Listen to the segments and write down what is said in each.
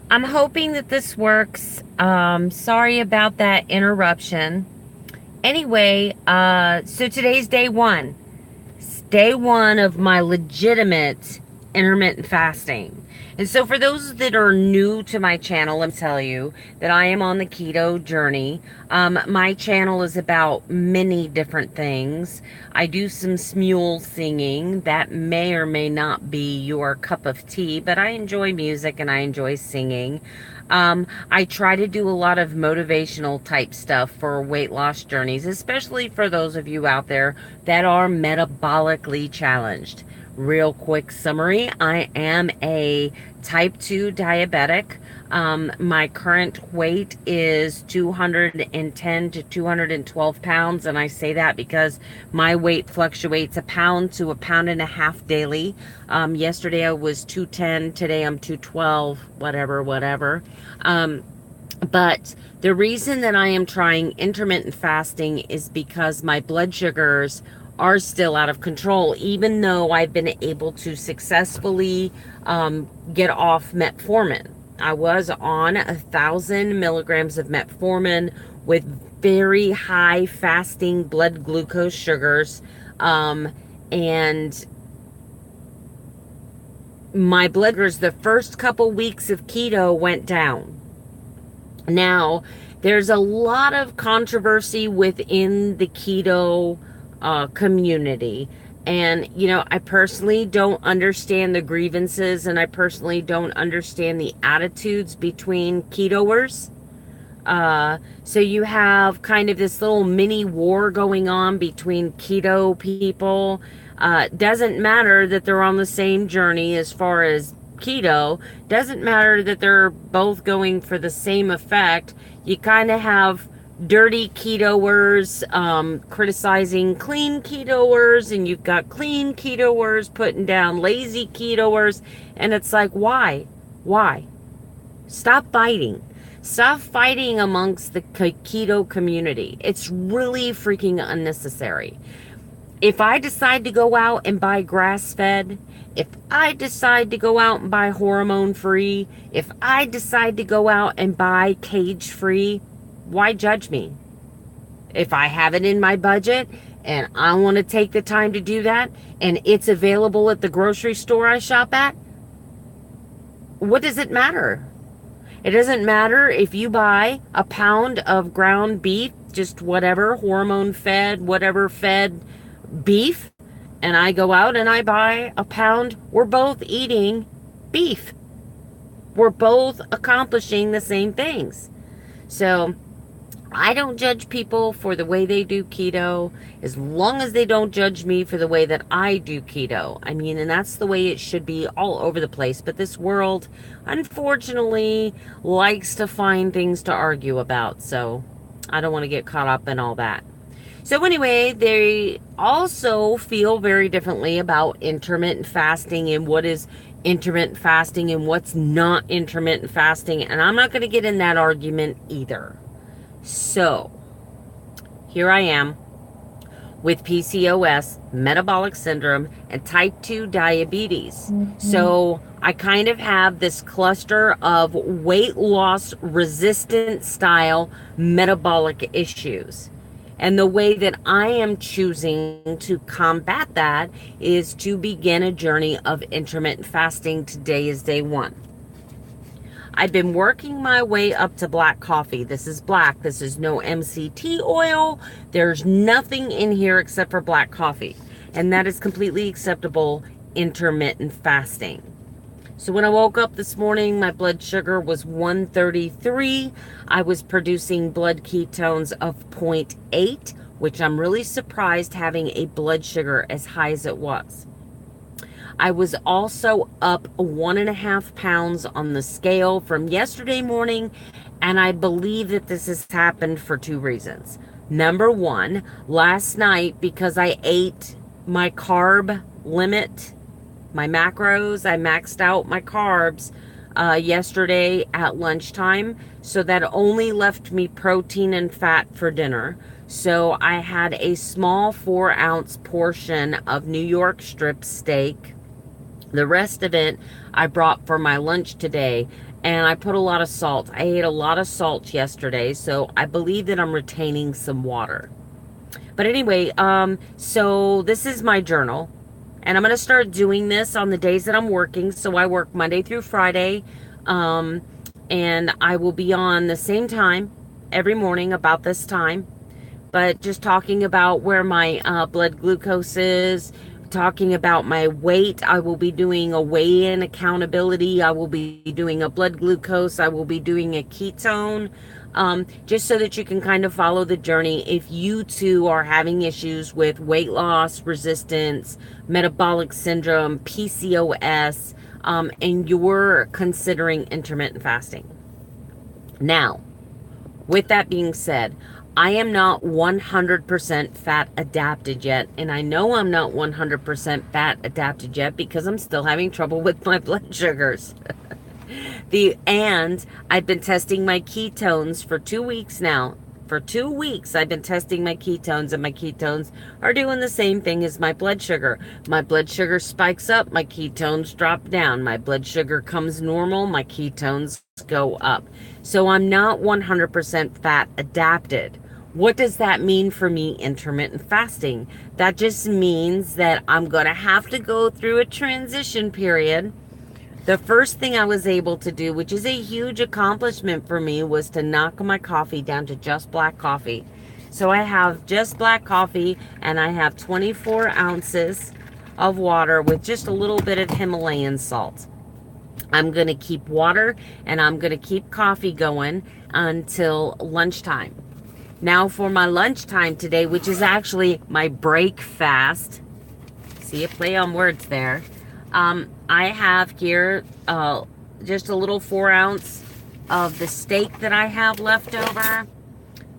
I'm hoping that this works. Sorry about that interruption. Anyway, so today's day one. It's day one of my legitimate intermittent fasting. And so for those that are new to my channel, let me tell you that I am on the keto journey. My channel is about many different things. I do some smule singing. That may or may not be your cup of tea, but I enjoy music and I enjoy singing. I try to do a lot of motivational type stuff for weight loss journeys, especially for those of you out there that are metabolically challenged. Real quick summary, I am a type 2 diabetic. My current weight is 210 to 212 pounds, and I say that because my weight fluctuates a pound to a pound and a half daily. Yesterday I was 210, today I'm 212, whatever. But the reason that I am trying intermittent fasting is because my blood sugars are still out of control, even though I've been able to successfully get off metformin. I was on 1,000 milligrams of metformin with very high fasting blood glucose sugars, and my blood sugars the first couple weeks of keto went down. Now, there's a lot of controversy within the keto community. And, I personally don't understand the grievances, and I personally don't understand the attitudes between ketoers. So you have kind of this little mini war going on between keto people. Doesn't matter that they're on the same journey as far as keto. Doesn't matter that they're both going for the same effect. You kind of have dirty ketoers criticizing clean ketoers, and you've got clean ketoers putting down lazy ketoers, and it's like, why stop fighting amongst the keto community. It's really freaking unnecessary. If I decide to go out and buy grass-fed, if I decide to go out and buy hormone-free, if I decide to go out and buy cage-free, why judge me? If I have it in my budget and I want to take the time to do that, and it's available at the grocery store I shop at, what does it matter? It doesn't matter if you buy a pound of ground beef, just whatever, hormone-fed, whatever fed beef, and I go out and I buy a pound. We're both eating beef. We're both accomplishing the same things. So I don't judge people for the way they do keto, as long as they don't judge me for the way that I do keto. I mean, and that's the way it should be all over the place. But this world, unfortunately, likes to find things to argue about. So I don't want to get caught up in all that. So anyway, they also feel very differently about intermittent fasting and what is intermittent fasting and what's not intermittent fasting. And I'm not going to get in that argument either. So here I am with PCOS, metabolic syndrome, and type 2 diabetes. So I kind of have this cluster of weight loss resistant style metabolic issues. And the way that I am choosing to combat that is to begin a journey of intermittent fasting. Today is day one. I've been working my way up to black coffee. This is black. This is no MCT oil. There's nothing in here except for black coffee. And that is completely acceptable intermittent fasting. So when I woke up this morning, my blood sugar was 133. I was producing blood ketones of 0.8, which I'm really surprised having a blood sugar as high as it was. I was also up 1.5 pounds on the scale from yesterday morning, and I believe that this has happened for two reasons. Number one, last night, because I ate my carb limit, my macros, I maxed out my carbs yesterday at lunchtime, so that only left me protein and fat for dinner. So I had a small 4-ounce portion of New York strip steak The rest of it I brought for my lunch today, and I put a lot of salt. I ate a lot of salt yesterday, so I believe that I'm retaining some water. But anyway, so this is my journal, and I'm going to start doing this on the days that I'm working. So I work Monday through Friday, and I will be on the same time every morning about this time, but just talking about where my blood glucose is, talking about my weight. I will be doing a weigh-in accountability. I will be doing a blood glucose. I will be doing a ketone, just so that you can kind of follow the journey if you too are having issues with weight loss, resistance, metabolic syndrome, PCOS, and you're considering intermittent fasting. Now, with that being said, I am not 100% fat adapted yet, and I know I'm not 100% fat adapted yet because I'm still having trouble with my blood sugars. And I've been testing my ketones for 2 weeks now. For 2 weeks, I've been testing my ketones, and my ketones are doing the same thing as my blood sugar. My blood sugar spikes up, my ketones drop down. My blood sugar comes normal, my ketones go up. So I'm not 100% fat adapted. What does that mean for me intermittent fasting? That just means that I'm going to have to go through a transition period. The first thing I was able to do, which is a huge accomplishment for me, was to knock my coffee down to just black coffee. So I have just black coffee, and I have 24 ounces of water with just a little bit of Himalayan salt. I'm going to keep water and I'm going to keep coffee going until lunchtime. Now for my lunchtime today, which is actually my break fast. See a play on words there. I have here just a little 4 ounce of the steak that I have left over.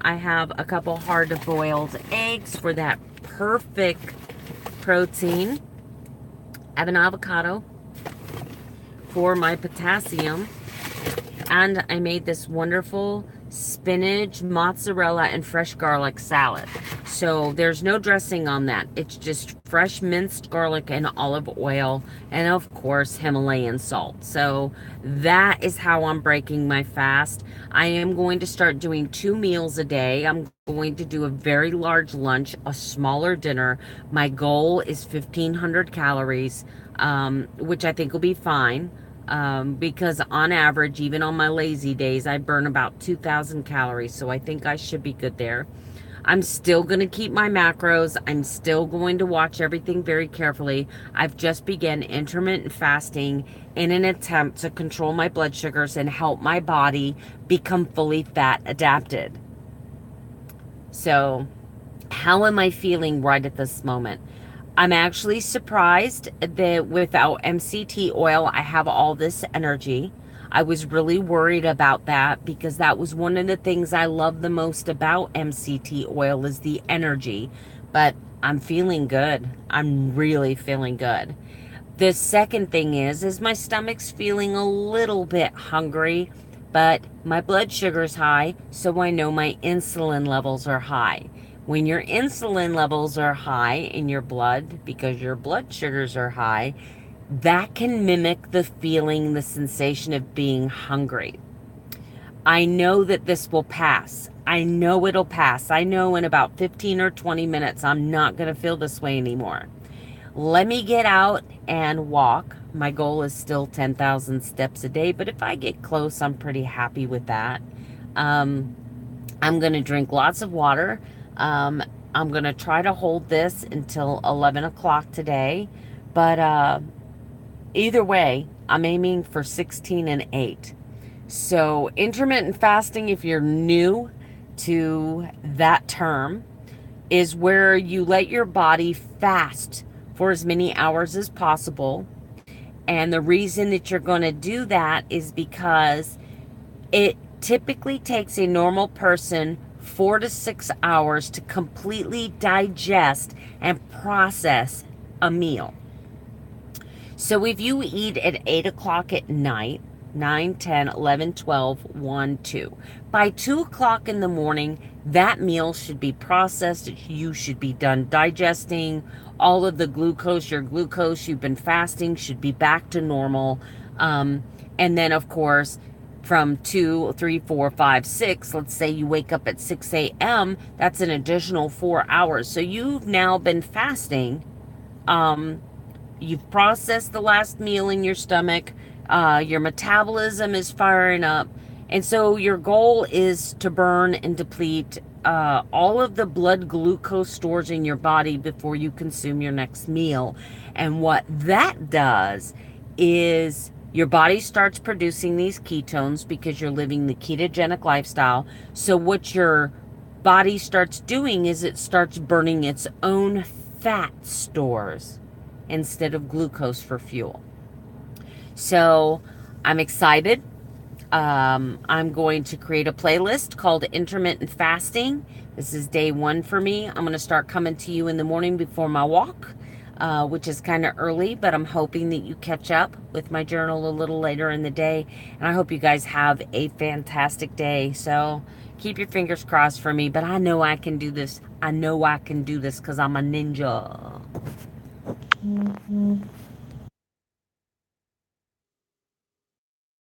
I have a couple hard-boiled eggs for that perfect protein. I have an avocado for my potassium. And I made this wonderful spinach, mozzarella, and fresh garlic salad. So there's no dressing on that. It's just fresh minced garlic and olive oil, and of course Himalayan salt. So that is how I'm breaking my fast. I am going to start doing 2 meals a day. I'm going to do a very large lunch, a smaller dinner. My goal is 1,500 calories, which I think will be fine. Because on average, even on my lazy days, I burn about 2,000 calories. So I think I should be good there. I'm still going to keep my macros. I'm still going to watch everything very carefully. I've just begun intermittent fasting in an attempt to control my blood sugars and help my body become fully fat adapted. So how am I feeling right at this moment? I'm actually surprised that without MCT oil, I have all this energy. I was really worried about that because that was one of the things I love the most about MCT oil is the energy. But I'm feeling good. I'm really feeling good. The second thing is my stomach's feeling a little bit hungry, but my blood sugar's high, so I know my insulin levels are high. When your insulin levels are high in your blood, because your blood sugars are high, that can mimic the feeling, the sensation of being hungry. I know that this will pass. I know it'll pass. I know in about 15 or 20 minutes, I'm not going to feel this way anymore. Let me get out and walk. My goal is still 10,000 steps a day, but if I get close, I'm pretty happy with that. I'm going to drink lots of water. I'm going to try to hold this until 11 o'clock today. But either way, I'm aiming for 16 and 8. So intermittent fasting, if you're new to that term, is where you let your body fast for as many hours as possible. And the reason that you're going to do that is because it typically takes a normal person 4 to 6 hours to completely digest and process a meal. So if you eat at 8 o'clock at night, 9, 10, 11, 12, 1, 2. By 2 o'clock in the morning, that meal should be processed. You should be done digesting. All of the glucose, your glucose you've been fasting should be back to normal. And then, of course, from 2, 3, 4, 5, 6, let's say you wake up at 6 a.m., that's an additional 4 hours. So you've now been fasting. You've processed the last meal in your stomach. Your metabolism is firing up. And so your goal is to burn and deplete all of the blood glucose stores in your body before you consume your next meal. And what that does is your body starts producing these ketones because you're living the ketogenic lifestyle. So what your body starts doing is it starts burning its own fat stores instead of glucose for fuel. So I'm excited. I'm going to create a playlist called Intermittent Fasting. This is day 1 for me. I'm going to start coming to you in the morning before my walk, which is kind of early, but I'm hoping that you catch up with my journal a little later in the day. And I hope you guys have a fantastic day. So keep your fingers crossed for me, but I know I can do this. I know I can do this because I'm a ninja.